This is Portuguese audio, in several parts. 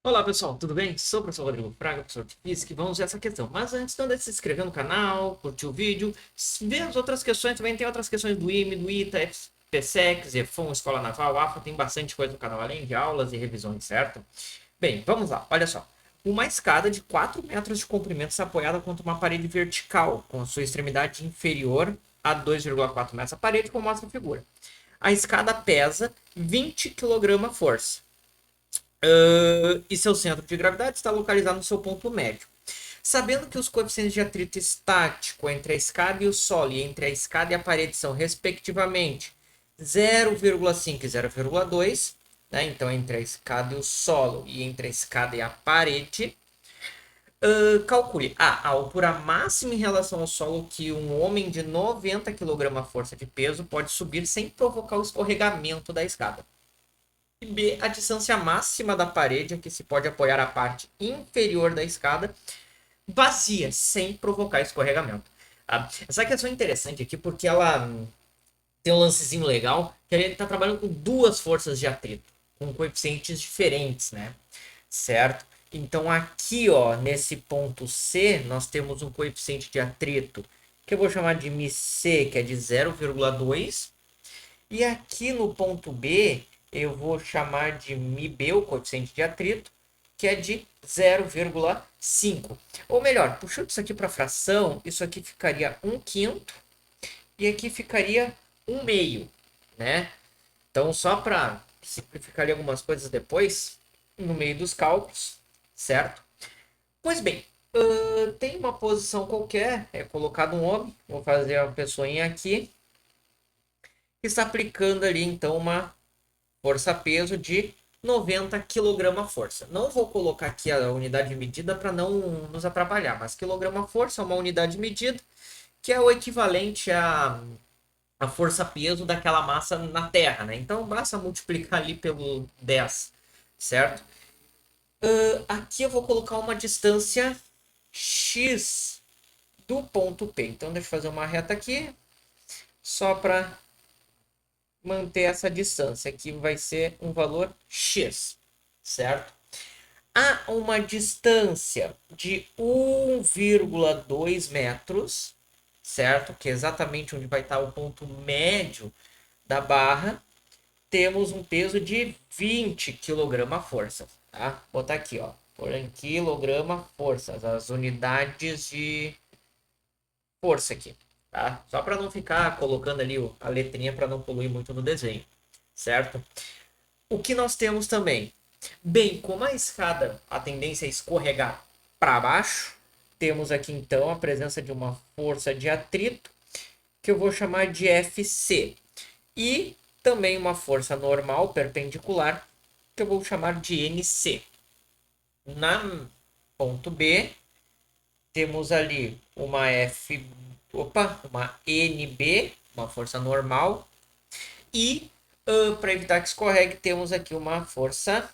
Olá pessoal, tudo bem? Sou o professor Rodrigo Fraga, professor de Física, e vamos ver essa questão. Mas antes, não deixe de se inscrever no canal, curtir o vídeo, ver as outras questões, também tem outras questões do IME, do ITA, FPSEC, EFON, Escola Naval, AFA, tem bastante coisa no canal, além de aulas e revisões, certo? Bem, vamos lá, olha só. Uma escada de 4 metros de comprimento está apoiada contra uma parede vertical, com sua extremidade inferior a 2,4 metros. A parede, como mostra a figura. A escada pesa 20 kg força. E seu centro de gravidade está localizado no seu ponto médio. Sabendo que os coeficientes de atrito estático entre a escada e o solo e entre a escada e a parede são, respectivamente, 0,5 e 0,2, né? Então, entre a escada e o solo e entre a escada e a parede, calcule a altura máxima em relação ao solo que um homem de 90 kg força de peso pode subir sem provocar o escorregamento da escada. E B, a distância máxima da parede a que se pode apoiar a parte inferior da escada vazia, sem provocar escorregamento. Essa questão é interessante aqui porque ela tem um lancezinho legal, que ele está trabalhando com duas forças de atrito, com coeficientes diferentes, né? Certo? Então aqui, ó, nesse ponto C, nós temos um coeficiente de atrito que eu vou chamar de μc, que é de 0,2. E aqui no ponto B, eu vou chamar de μb, o coeficiente de atrito, que é de 0,5. Ou melhor, puxando isso aqui para fração, isso aqui ficaria 1/5 e aqui ficaria 1/2, né? Então, só para simplificar algumas coisas depois, no meio dos cálculos, certo? Pois bem, tem uma posição qualquer, é colocado um homem, vou fazer a pessoinha aqui, que está aplicando ali então uma força-peso de 90 kg-força. Não vou colocar aqui a unidade de medida para não nos atrapalhar, mas quilograma-força é uma unidade de medida que é o equivalente a força-peso daquela massa na Terra, né? Então basta multiplicar ali pelo 10, certo? Aqui eu vou colocar uma distância x do ponto P. Então deixa eu fazer uma reta aqui, só para manter essa distância. Aqui vai ser um valor x, certo? Há uma distância de 1,2 metros, certo? Que é exatamente onde vai estar o ponto médio da barra. Temos um peso de 20 kg-força, tá? Vou botar aqui, ó, por quilograma-força, as unidades de força aqui, tá? Só para não ficar colocando ali a letrinha para não poluir muito no desenho, certo? O que nós temos também? Bem, como a escada, a tendência é escorregar para baixo, temos aqui então a presença de uma força de atrito, que eu vou chamar de FC, e também uma força normal perpendicular, que eu vou chamar de NC. Na ponto B, temos ali uma uma NB, uma força normal, e para evitar que escorregue, temos aqui uma força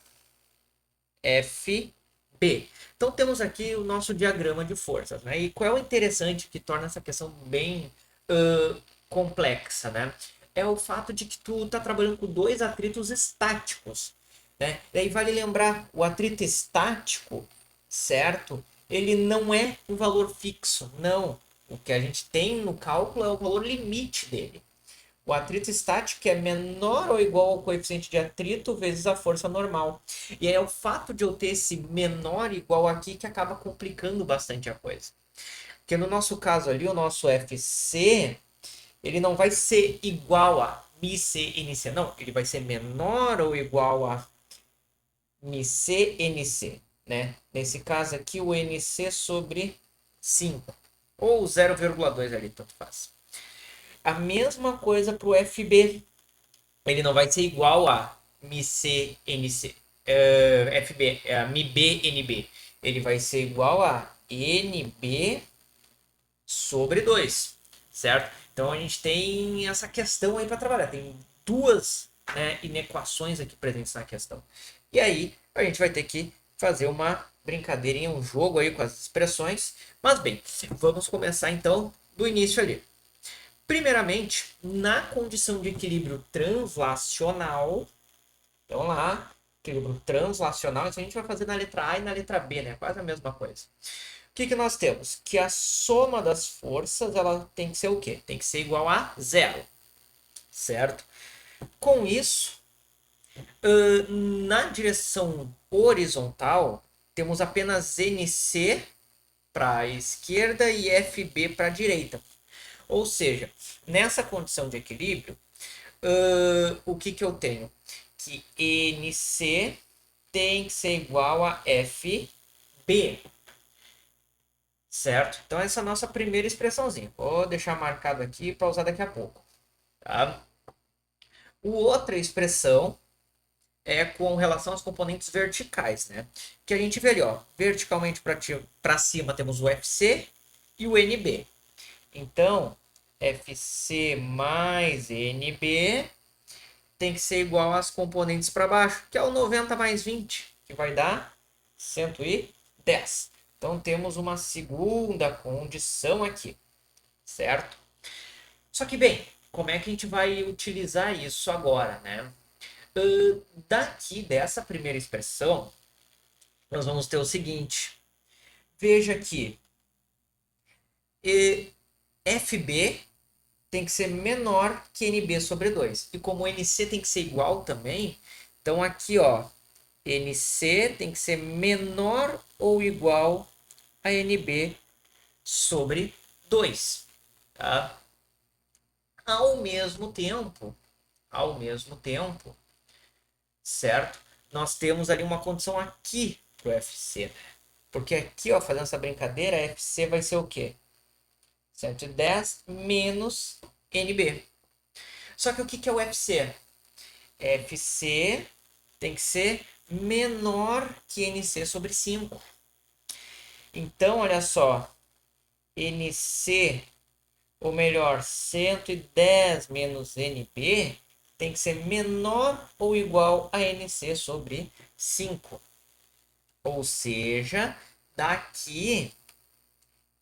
FB. Então temos aqui o nosso diagrama de forças, né? E qual é o interessante que torna essa questão bem complexa, né? É o fato de que tu está trabalhando com dois atritos estáticos, né? Daí vale lembrar, o atrito estático, certo? Ele não é um valor fixo, não. O que a gente tem no cálculo é o valor limite dele. O atrito estático é menor ou igual ao coeficiente de atrito vezes a força normal. E é o fato de eu ter esse menor igual aqui que acaba complicando bastante a coisa. Porque no nosso caso ali, o nosso FC, ele não vai ser igual a μc NC, não. Ele vai ser menor ou igual a μc NC, né? Nesse caso aqui, o NC sobre 5. Ou 0,2 ali, tanto faz. A mesma coisa para o FB. Ele não vai ser igual a MCNC, FB, MBNB. Ele vai ser igual a NB sobre 2, certo? Então a gente tem essa questão aí para trabalhar. Tem duas, né, inequações aqui presentes na questão. E aí a gente vai ter que fazer uma brincadeirinha, um jogo aí com as expressões. Mas bem, vamos começar então do início ali. Primeiramente, na condição de equilíbrio translacional, então lá, equilíbrio translacional, isso a gente vai fazer na letra A e na letra B, né? Quase a mesma coisa. O que nós temos? Que a soma das forças ela tem que ser o quê? Tem que ser igual a zero, certo? Com isso, na direção horizontal, temos apenas NC para a esquerda e FB para a direita. Ou seja, nessa condição de equilíbrio, o que eu tenho? Que NC tem que ser igual a FB. Certo? Então, essa é a nossa primeira expressãozinha. Vou deixar marcado aqui para usar daqui a pouco. Tá? Outra expressão é com relação aos componentes verticais, né? Que a gente vê ali, ó, verticalmente para cima temos o FC e o NB. Então, FC mais NB tem que ser igual às componentes para baixo, que é o 90 mais 20, que vai dar 110. Então, temos uma segunda condição aqui, certo? Só que, bem, como é que a gente vai utilizar isso agora, né? Daqui dessa primeira expressão, nós vamos ter o seguinte. Veja que FB tem que ser menor que NB sobre 2. E como NC tem que ser igual também, então aqui, ó, NC tem que ser menor ou igual a NB sobre 2. Tá? Ao mesmo tempo, certo? Nós temos ali uma condição aqui para o FC. Porque aqui, ó, fazendo essa brincadeira, FC vai ser o quê? 110 menos NB. Só que o que é o FC? FC tem que ser menor que NC sobre 5. Então, olha só. NC, ou melhor, 110 menos NB, tem que ser menor ou igual a NC sobre 5. Ou seja, daqui,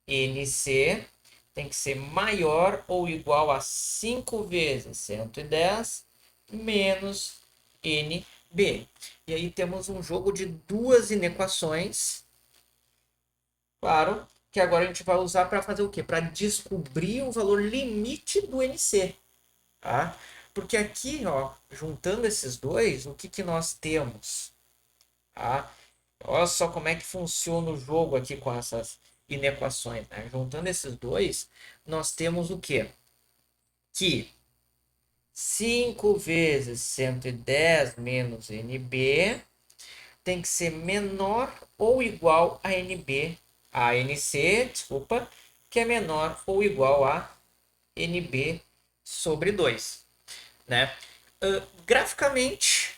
NC tem que ser maior ou igual a 5 vezes 110 menos NB. E aí temos um jogo de duas inequações. Claro que agora a gente vai usar para fazer o quê? Para descobrir o valor limite do NC. Tá? Porque aqui, ó, juntando esses dois, o que nós temos? Tá? Olha só como é que funciona o jogo aqui com essas inequações. Né? Juntando esses dois, nós temos o quê? Que 5 vezes 110 menos NB tem que ser menor ou igual a NB, a NC, desculpa, que é menor ou igual a NB sobre 2. Né? Graficamente,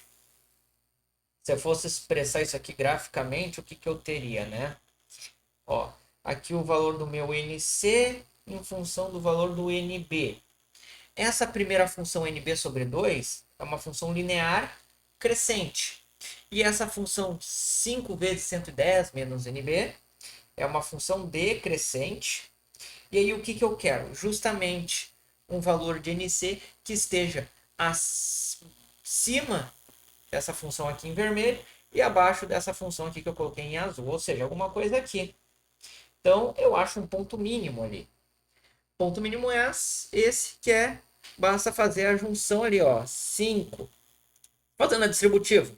se eu fosse expressar isso aqui graficamente, o que eu teria, né? Ó, aqui o valor do meu NC em função do valor do NB. Essa primeira função NB sobre 2 é uma função linear crescente. E essa função 5 vezes 110 menos NB é uma função decrescente. E aí o que eu quero? Justamente um valor de NC que esteja acima dessa função aqui em vermelho e abaixo dessa função aqui que eu coloquei em azul, ou seja, alguma coisa aqui. Então, eu acho um ponto mínimo ali. Ponto mínimo é esse que é, basta fazer a junção ali, ó, 5. Fazendo a distributiva,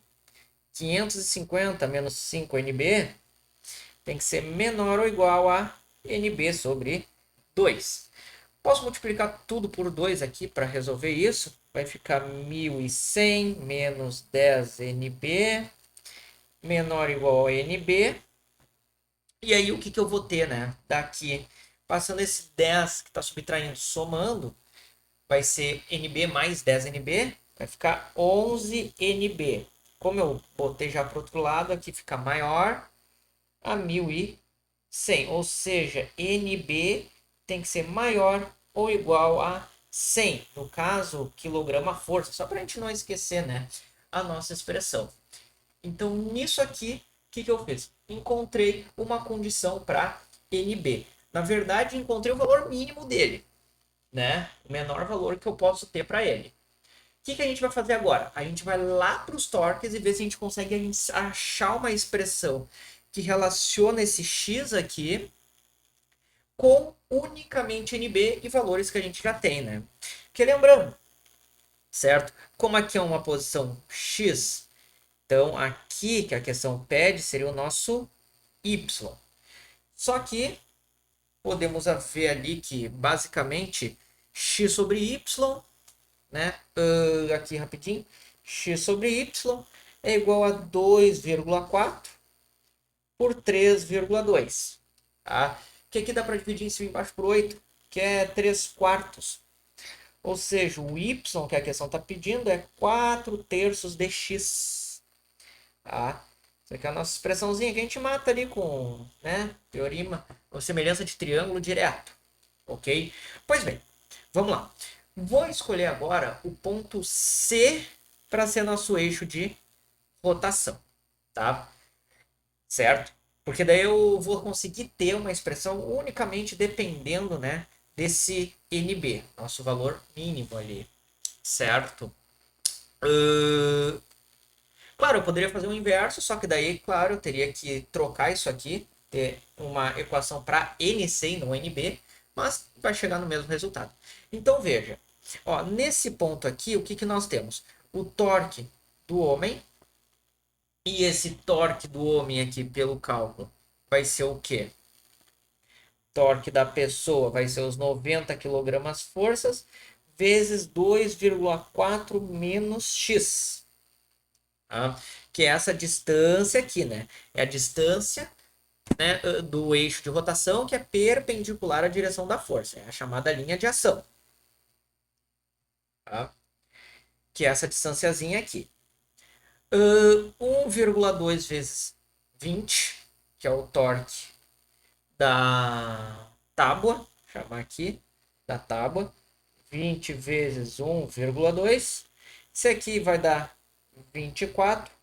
550 menos 5 NB tem que ser menor ou igual a NB sobre 2. Posso multiplicar tudo por 2 aqui para resolver isso. Vai ficar 1100 menos 10 NB menor ou igual a NB. E aí o que eu vou ter, né? Daqui, passando esse 10 que está subtraindo, somando, vai ser NB mais 10 NB, vai ficar 11 NB. Como eu botei já para o outro lado, aqui fica maior a 1100. Ou seja, NB tem que ser maior ou igual a 100. No caso, quilograma-força. Só para a gente não esquecer, né? A nossa expressão. Então, nisso aqui, o que eu fiz? Encontrei uma condição para NB. Na verdade, encontrei o valor mínimo dele, né? O menor valor que eu posso ter para ele. que a gente vai fazer agora? A gente vai lá para os torques e ver se a gente consegue achar uma expressão que relaciona esse x aqui com unicamente NB e valores que a gente já tem, né? Que lembrando, certo? Como aqui é uma posição x, então aqui que a questão pede seria o nosso y. Só que podemos ver ali que basicamente x sobre y, né? Aqui rapidinho, x sobre y é igual a 2,4 por 3,2. Tá? Que aqui dá para dividir em cima e embaixo por 8, que é 3 quartos. Ou seja, o y que a questão está pedindo é 4 terços de x. Tá? Isso aqui é a nossa expressãozinha que a gente mata ali com, né, teorema ou semelhança de triângulo direto. Ok? Pois bem, vamos lá. Vou escolher agora o ponto C para ser nosso eixo de rotação. Tá? Certo? Porque daí eu vou conseguir ter uma expressão unicamente dependendo, né, desse NB, nosso valor mínimo ali, certo? Claro, eu poderia fazer o inverso, só que daí, claro, eu teria que trocar isso aqui, ter uma equação para NC e não NB, mas vai chegar no mesmo resultado. Então veja, ó, nesse ponto aqui, o que, que nós temos? O torque do homem, e esse torque do homem aqui pelo cálculo vai ser o quê? Torque da pessoa vai ser os 90 kg forças vezes 2,4 menos x. Tá? Que é essa distância aqui, né? É a distância, né, do eixo de rotação que é perpendicular à direção da força. É a chamada linha de ação. Tá? Que é essa distânciazinha aqui. 1,2 vezes 20, que é o torque da tábua, chamar aqui, da tábua, 20 vezes 1,2. Isso aqui vai dar 24.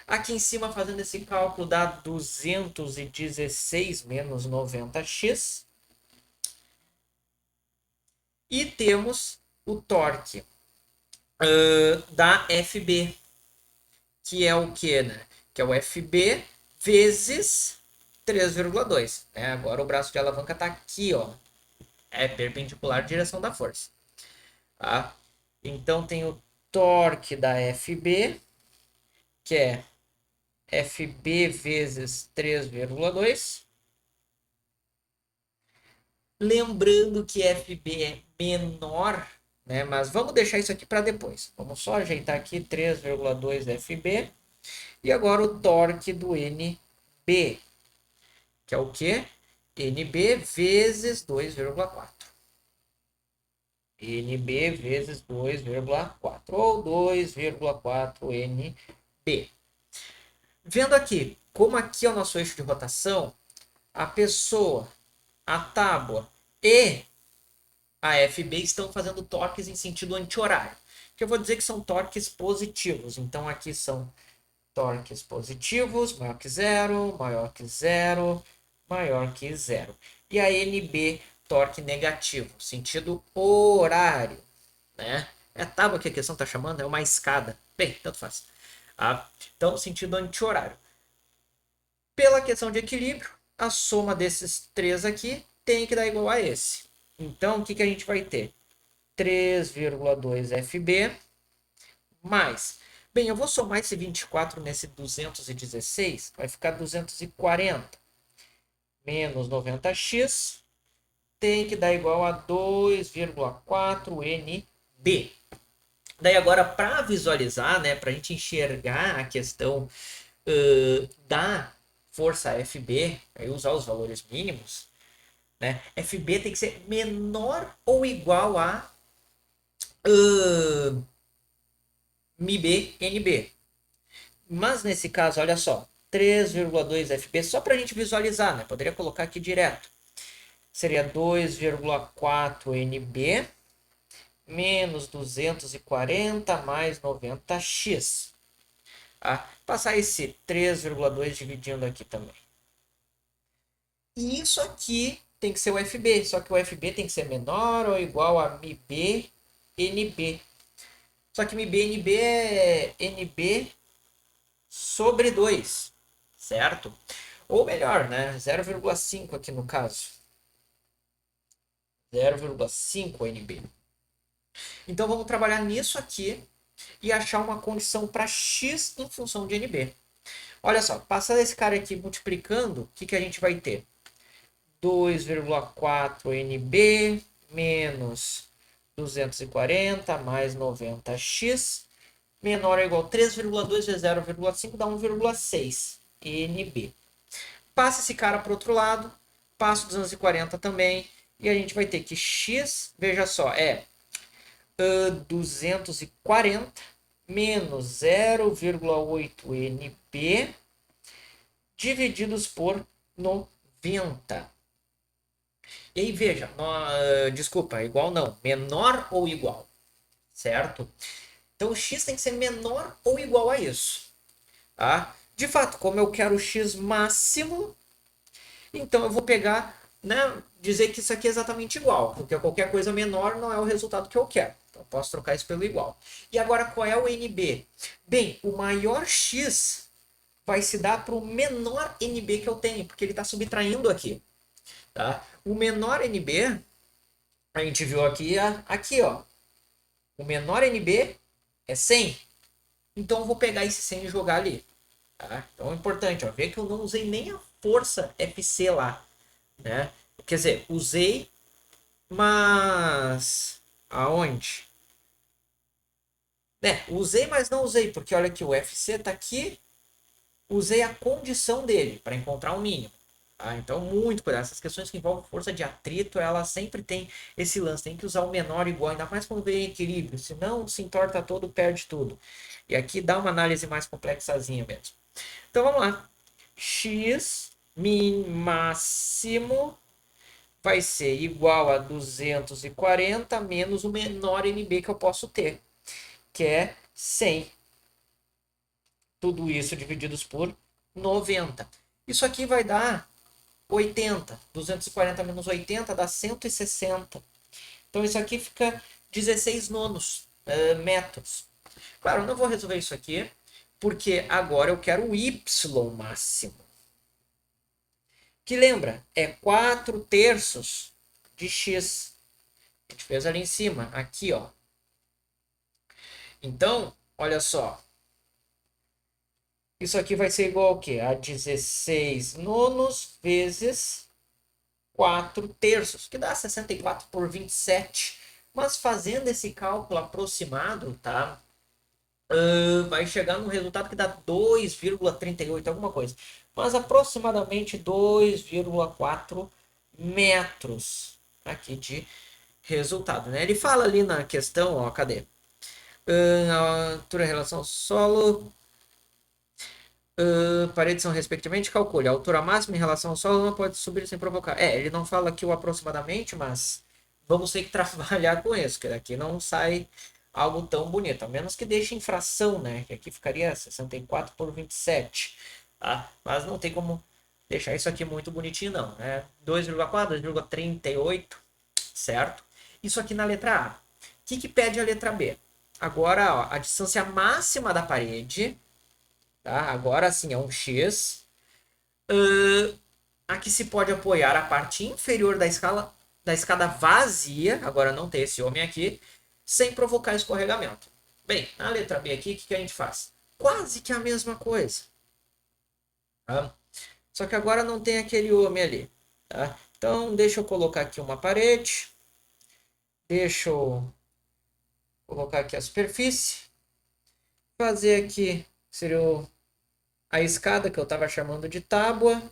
Aqui em cima, fazendo esse cálculo, dá 216 menos 90x. E temos o torque da FB, que é o que, né? Que é o FB vezes 3,2. Né? Agora o braço de alavanca está aqui, ó. É perpendicular à direção da força. Tá? Então tem o torque da FB, que é FB vezes 3,2. Lembrando que FB é menor, né? Mas vamos deixar isso aqui para depois. Vamos só ajeitar aqui 3,2 FB. E agora o torque do NB, que é o quê? NB vezes 2,4. NB vezes 2,4 ou 2,4 NB. Vendo aqui, como aqui é o nosso eixo de rotação, a pessoa, a tábua e a FB estão fazendo torques em sentido anti-horário. Que eu vou dizer que são torques positivos. Então aqui são torques positivos, maior que zero, maior que zero, maior que zero. E a NB, torque negativo, sentido horário. Né? É a tábua que a questão está chamando, é uma escada. Bem, tanto faz. Ah, então, sentido anti-horário. Pela questão de equilíbrio, a soma desses três aqui tem que dar igual a esse. Então, o que, que a gente vai ter? 3,2 FB mais... Bem, eu vou somar esse 24 nesse 216, vai ficar 240. Menos 90x tem que dar igual a 2,4 NB. Daí agora, para visualizar, né, para a gente enxergar a questão da força FB, aí usar os valores mínimos, né, FB tem que ser menor ou igual a MB NB. Mas nesse caso, olha só, 3,2 FB, só para a gente visualizar, né? Poderia colocar aqui direto. Seria 2,4 NB menos 240 mais 90x. Tá? Passar esse 3,2 dividindo aqui também. E isso aqui tem que ser o FB, só que o FB tem que ser menor ou igual a MB NB. Só que MB é NB sobre 2, certo? Ou melhor, né? 0,5 aqui no caso. 0,5 NB. Então vamos trabalhar nisso aqui e achar uma condição para x em função de NB. Olha só, passando esse cara aqui multiplicando, o que a gente vai ter? 2,4 NB menos 240 mais 90x menor ou igual a 3,2 vezes 0,5 dá 1,6 NB. Passa esse cara para o outro lado, passa o 240 também, e a gente vai ter que x, veja só, é 240 menos 0,8 NB divididos por 90. E aí, veja, desculpa, igual não, menor ou igual, certo? Então, o x tem que ser menor ou igual a isso. Tá? De fato, como eu quero o x máximo, então eu vou pegar, né, dizer que isso aqui é exatamente igual, porque qualquer coisa menor não é o resultado que eu quero. Então, eu posso trocar isso pelo igual. E agora, qual é o NB? Bem, o maior x vai se dar para o menor NB que eu tenho, porque ele está subtraindo aqui. Tá? O menor NB, a gente viu aqui, aqui, ó. O menor NB é 100. Então eu vou pegar esse 100 e jogar ali. Tá? Então é importante, ó, ver que eu não usei nem a força FC lá. Né? Quer dizer, usei, mas aonde? Usei, mas não usei, porque olha aqui, o FC está aqui, usei a condição dele para encontrar um mínimo. Tá? Então, muito cuidado. Essas questões que envolvem força de atrito, ela sempre tem esse lance. Tem que usar o menor igual, ainda mais quando vem equilíbrio. Senão, se entorta todo, perde tudo. E aqui dá uma análise mais complexazinha mesmo. Então, vamos lá. X min máximo vai ser igual a 240 menos o menor NB que eu posso ter, que é 100. Tudo isso divididos por 90. Isso aqui vai dar 80. 240 menos 80 dá 160. Então isso aqui fica 16 nonos metros. Claro, eu não vou resolver isso aqui, porque agora eu quero o y máximo. Que lembra, é 4 terços de x. A gente fez ali em cima, aqui, ó. Então, olha só. Isso aqui vai ser igual ao quê? A 16 nonos vezes 4 terços, que dá 64 por 27. Mas fazendo esse cálculo aproximado, tá? Vai chegar num resultado que dá 2,38, alguma coisa. Mas aproximadamente 2,4 metros aqui de resultado, né? Ele fala ali na questão, ó, cadê? A altura em relação ao solo, paredes são respectivamente, calcule. A altura máxima em relação ao solo não pode subir sem provocar. Ele não fala aqui o aproximadamente, mas vamos ter que trabalhar com isso, que daqui não sai algo tão bonito. A menos que deixe em fração, né? Que aqui ficaria 64 por 27. Tá? Mas não tem como deixar isso aqui muito bonitinho, não. Né? 2,4, 2,38, certo? Isso aqui na letra A. O que pede a letra B? Agora, ó, a distância máxima da parede, tá? Agora sim é um X. Aqui se pode apoiar a parte inferior da escada vazia, agora não tem esse homem aqui, sem provocar escorregamento. Bem, na letra B aqui, o que a gente faz? Quase que a mesma coisa. Tá? Só que agora não tem aquele homem ali. Tá? Então, deixa eu colocar aqui uma parede. Deixa eu colocar aqui a superfície. Fazer aqui, seria a escada que eu estava chamando de tábua.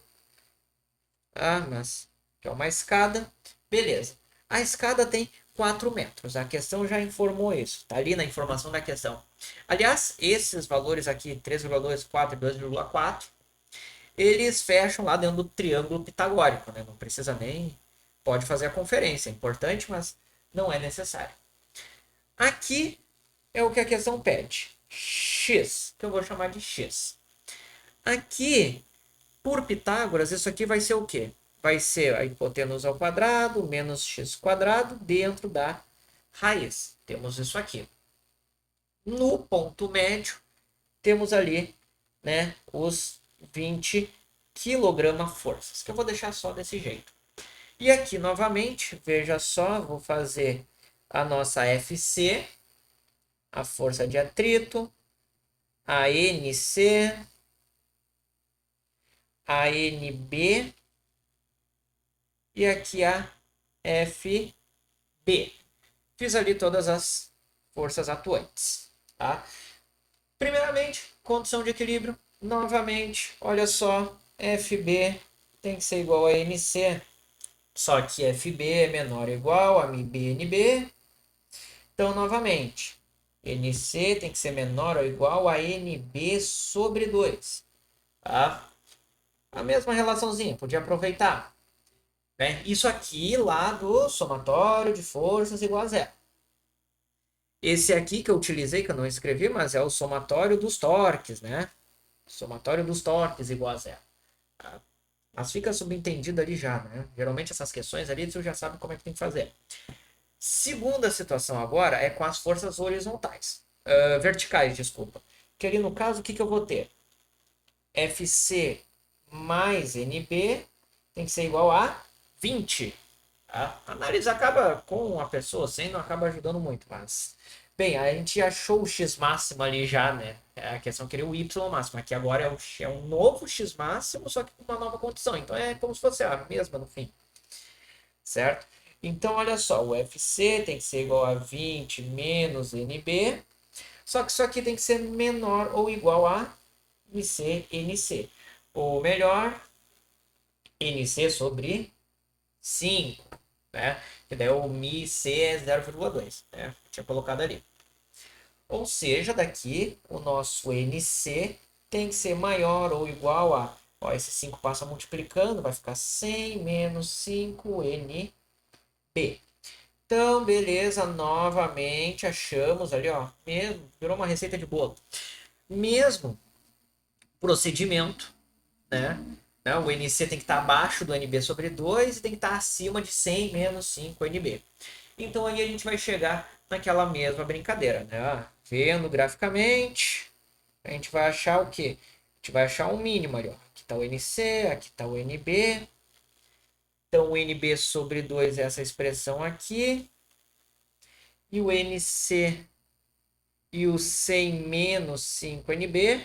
Ah, mas que é uma escada. Beleza. A escada tem 4 metros. A questão já informou isso. Está ali na informação da questão. Aliás, esses valores aqui, 3,2, 4 e 2,4, eles fecham lá dentro do triângulo pitagórico. Né? Não precisa nem... Pode fazer a conferência. É importante, mas não é necessário. Aqui é o que a questão pede. X, que eu vou chamar de X. Aqui, por Pitágoras, isso aqui vai ser o quê? Vai ser a hipotenusa ao quadrado menos x quadrado dentro da raiz. Temos isso aqui. No ponto médio, temos ali, né, os 20 kg-forças, que eu vou deixar só desse jeito. E aqui, novamente, veja só, vou fazer a nossa FC, a força de atrito, a NC, a NB e aqui a FB. Fiz ali todas as forças atuantes, tá? Primeiramente, condição de equilíbrio. Novamente, olha só, FB tem que ser igual a NC, só que FB é menor ou igual a MB/NB. Então, novamente, NC tem que ser menor ou igual a NB sobre 2. Tá? A mesma relaçãozinha, podia aproveitar. Né? Isso aqui lá do somatório de forças igual a zero. Esse aqui que eu utilizei, que eu não escrevi, mas é o somatório dos torques, né? Somatório dos torques igual a zero. Tá? Mas fica subentendido ali já, né? Geralmente essas questões ali você já sabe como é que tem que fazer. Segunda situação agora é com as forças horizontais. Verticais, desculpa. Que ali no caso, o que eu vou ter? FC mais NB tem que ser igual a 20. Tá? A análise acaba com a pessoa sem, não acaba ajudando muito, mas... Bem, a gente achou o x máximo ali já, né? A questão queria o y máximo. Aqui agora é um novo x máximo, só que com uma nova condição. Então é como se fosse a mesma no fim. Certo? Então, olha só, o FC tem que ser igual a 20 menos NB. Só que isso aqui tem que ser menor ou igual a NC. Ou melhor, NC sobre 5. Né? Que daí o MiC é 0,2. Né? Tinha colocado ali. Ou seja, daqui o nosso NC tem que ser maior ou igual a... Ó, esse 5 passa multiplicando, vai ficar 100 menos 5NB. Então, beleza, novamente achamos ali, ó, mesmo, virou uma receita de bolo. Mesmo procedimento, né? O NC tem que estar abaixo do NB sobre 2 e tem que estar acima de 100 menos 5 NB. Então, aí a gente vai chegar naquela mesma brincadeira, né? Vendo graficamente, a gente vai achar o quê? A gente vai achar um mínimo ali, ó. Aqui está o NC, aqui está o NB. Então, o NB sobre 2 é essa expressão aqui. E o NC e o 100 menos 5NB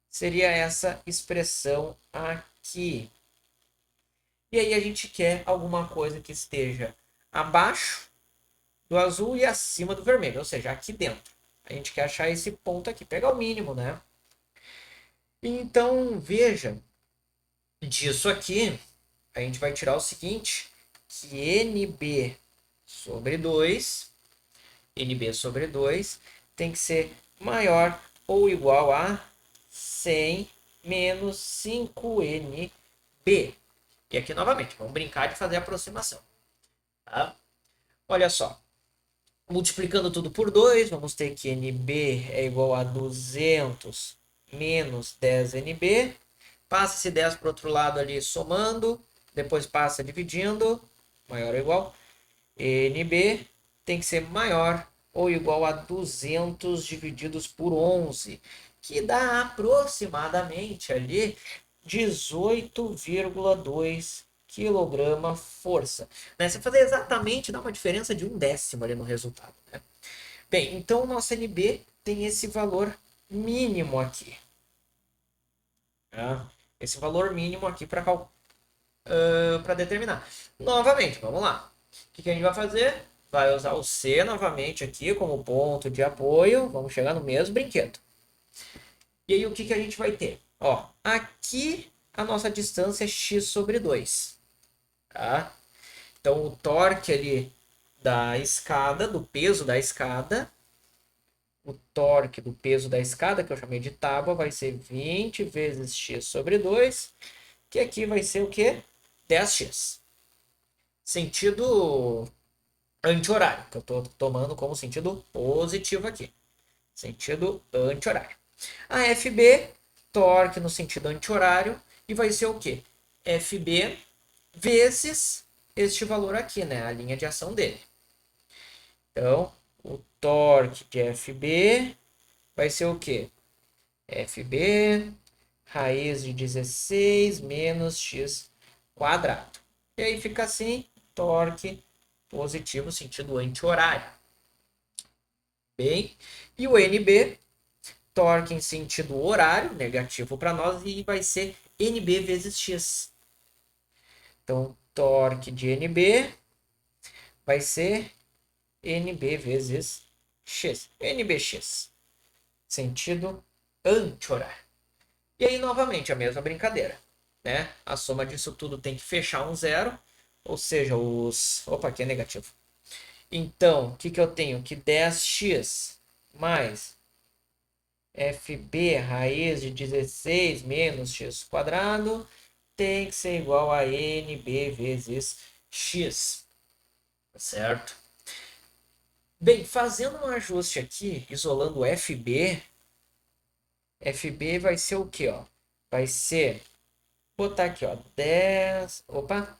seria essa expressão aqui. E aí a gente quer alguma coisa que esteja abaixo do azul e acima do vermelho, ou seja, aqui dentro. A gente quer achar esse ponto aqui, pegar o mínimo, né? Então, veja, disso aqui, a gente vai tirar o seguinte, que NB sobre 2 tem que ser maior ou igual a 100 menos 5NB. E aqui novamente, vamos brincar de fazer a aproximação. Tá? Olha só, multiplicando tudo por 2, vamos ter que NB é igual a 200 menos 10NB. Passa esse 10 para o outro lado ali somando, depois passa dividindo, maior ou igual. NB tem que ser maior ou igual a 200 divididos por 11, que dá aproximadamente ali 18,2 kg força. Né? Se fazer exatamente, dá uma diferença de 1/10 ali no resultado. Né? Bem, então o nosso NB tem esse valor mínimo aqui. Tá? Esse valor mínimo aqui para determinar. Novamente, vamos lá. O que a gente vai fazer? Vai usar o C novamente aqui como ponto de apoio. Vamos chegar no mesmo brinquedo. E aí o que a gente vai ter? Ó, aqui a nossa distância é x sobre 2. Tá? Então o torque ali da escada, do peso da escada, o torque do peso da escada, que eu chamei de tábua, vai ser 20 vezes x sobre 2, que aqui vai ser o quê? 10x. Sentido anti-horário, que eu estou tomando como sentido positivo aqui. Sentido anti-horário. A FB, torque no sentido anti-horário, e vai ser o quê? FB vezes este valor aqui, né? A linha de ação dele. Então, O torque de FB vai ser o quê? FB raiz de 16 menos x quadrado. E aí fica assim, torque positivo sentido anti-horário. Bem, e o NB, torque em sentido horário, negativo para nós, e vai ser NB vezes x. Então, torque de NB vai ser NB vezes x. NBx, sentido anti-horário. E aí, novamente, a mesma brincadeira, né? A soma disso tudo tem que fechar um zero, ou seja, os... Opa, aqui é negativo. Então, o que, que eu tenho? Que 10x mais FB raiz de 16 menos x quadrado tem que ser igual a NB vezes x, certo? Bem, fazendo um ajuste aqui, isolando FB, FB vai ser o quê, ó? Vai ser, botar aqui, ó, 10, opa,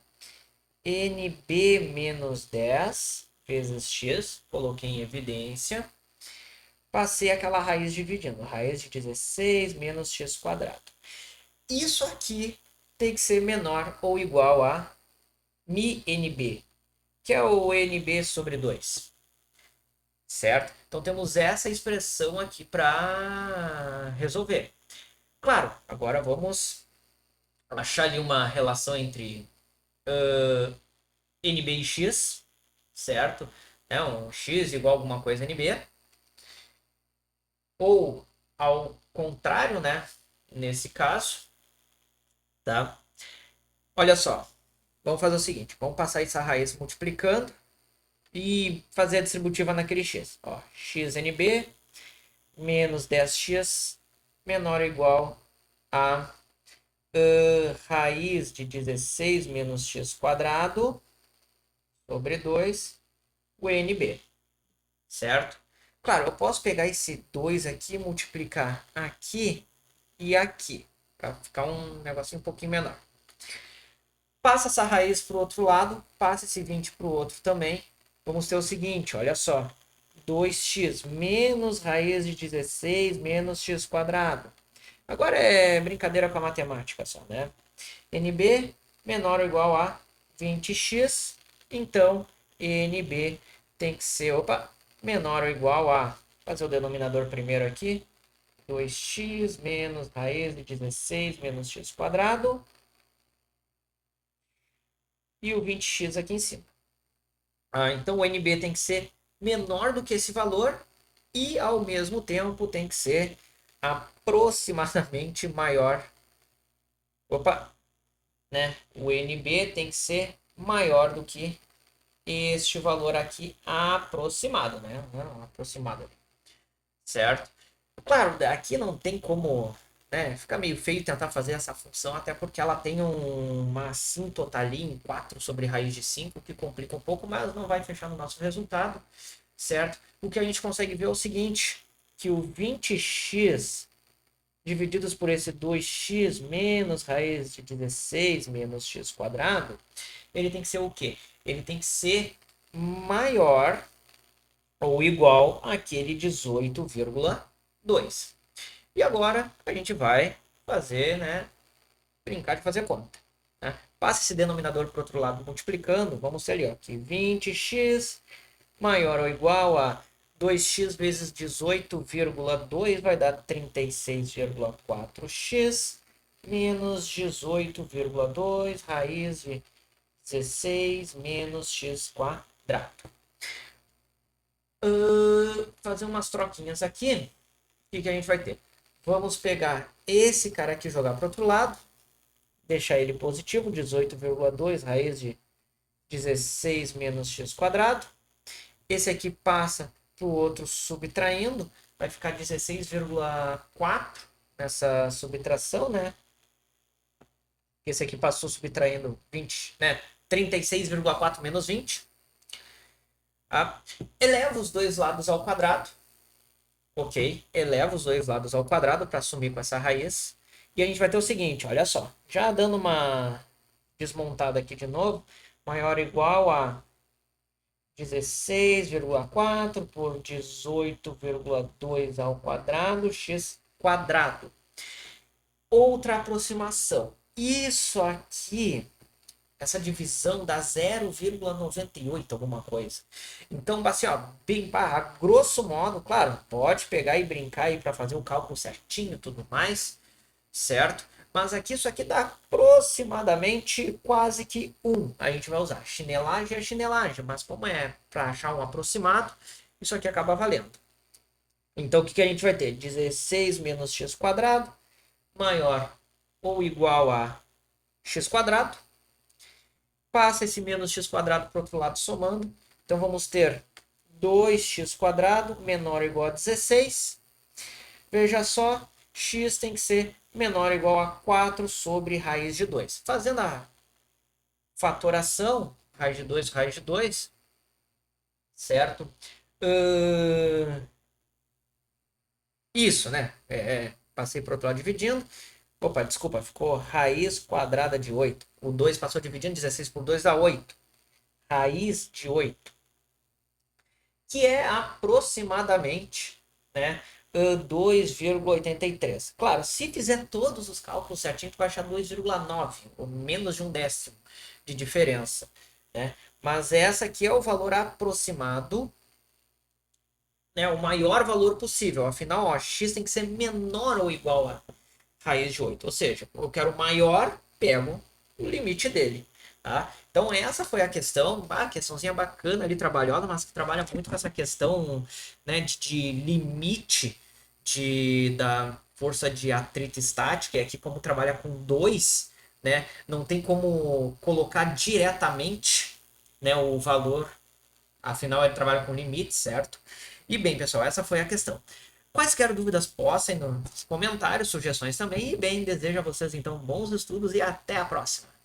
NB menos 10 vezes x, coloquei em evidência, passei aquela raiz dividindo, raiz de 16 menos x quadrado. Isso aqui tem que ser menor ou igual a μNB, que é o NB sobre 2, certo? Então temos essa expressão aqui para resolver. Claro, agora vamos achar ali uma relação entre NB e x, certo? É um x igual a alguma coisa NB. Ou ao contrário, né? Nesse caso, tá? Olha só, vamos fazer o seguinte, vamos passar essa raiz multiplicando e fazer a distributiva naquele x. Ó, xNB menos 10x menor ou igual a raiz de 16 menos x quadrado sobre 2, o NB, certo? Claro, eu posso pegar esse 2 aqui e multiplicar aqui e aqui, para ficar um negocinho um pouquinho menor. Passa essa raiz para o outro lado, passa esse 20 para o outro também. Vamos ter o seguinte, olha só. 2x menos raiz de 16 menos x quadrado. Agora é brincadeira com a matemática só, né? NB menor ou igual a 20x. Então, NB tem que ser, opa, menor ou igual a, fazer o denominador primeiro aqui, 2x menos raiz de 16 menos x quadrado. E o 20x aqui em cima. Então o NB tem que ser menor do que esse valor e ao mesmo tempo tem que ser aproximadamente maior. Opa, né? O NB tem que ser maior do que este valor aqui aproximado, né? Aproximado, certo? Claro, aqui não tem como, né? Fica meio feio tentar fazer essa função, até porque ela tem uma assíntota ali em 4 sobre raiz de 5, que complica um pouco, mas não vai fechar no nosso resultado, certo? O que a gente consegue ver é o seguinte, que o 20x divididos por esse 2x menos raiz de 16 menos x quadrado, ele tem que ser o quê? Ele tem que ser maior ou igual àquele 18,2. E agora a gente vai fazer, né, brincar de fazer conta. Né? Passa esse denominador para o outro lado multiplicando, vamos ter ali, ó, que 20x maior ou igual a 2x vezes 18,2 vai dar 36,4x menos 18,2 raiz de 16 menos x quadrado. Fazer umas troquinhas aqui. O que a gente vai ter? Vamos pegar esse cara aqui e jogar para o outro lado. Deixar ele positivo, 18,2 raiz de 16 menos x quadrado. Esse aqui passa para o outro subtraindo. Vai ficar 16,4 nessa subtração, né? Esse aqui passou subtraindo 20, né? 36,4 menos 20. Tá? Eleva os dois lados ao quadrado. Ok, eleva os dois lados ao quadrado para sumir com essa raiz. E a gente vai ter o seguinte, olha só. Já dando uma desmontada aqui de novo. Maior ou igual a 16,4 por 18,2 ao quadrado, x quadrado. Outra aproximação. Isso aqui, essa divisão dá 0,98 alguma coisa. Então, assim, ó, bem, a grosso modo, claro, pode pegar e brincar aí para fazer o cálculo certinho e tudo mais, certo? Mas aqui, isso aqui dá aproximadamente quase que 1. A gente vai usar chinelagem é chinelagem, mas como é para achar um aproximado, isso aqui acaba valendo. Então, o que a gente vai ter? 16 menos x quadrado maior ou igual a x quadrado. Passa esse menos x quadrado para o outro lado somando. Então, vamos ter 2x quadrado menor ou igual a 16. Veja só, x tem que ser menor ou igual a 4 sobre raiz de 2. Fazendo a fatoração, raiz de 2, raiz de 2, certo? Isso, né? Passei para o outro lado dividindo. Opa, desculpa, ficou raiz quadrada de 8. O 2 passou dividindo, 16 por 2 dá 8. Raiz de 8. Que é aproximadamente, né, 2,83. Claro, se fizer todos os cálculos certinho, tu vai achar 2,9, ou menos de um décimo de diferença, né? Mas essa aqui é o valor aproximado, né, o maior valor possível. Afinal, ó, x tem que ser menor ou igual a raiz de 8. Ou seja, eu quero maior, pego o limite dele. Tá? Então essa foi a questão, questãozinha bacana ali, trabalhosa, mas que trabalha muito com essa questão, né, de limite da força de atrito estática. E aqui, como trabalha com 2, né, não tem como colocar diretamente, né, o valor, afinal ele trabalha com limite, certo? E bem, pessoal, essa foi a questão. Quaisquer dúvidas possam nos comentários, sugestões também. E bem, desejo a vocês então bons estudos e até a próxima.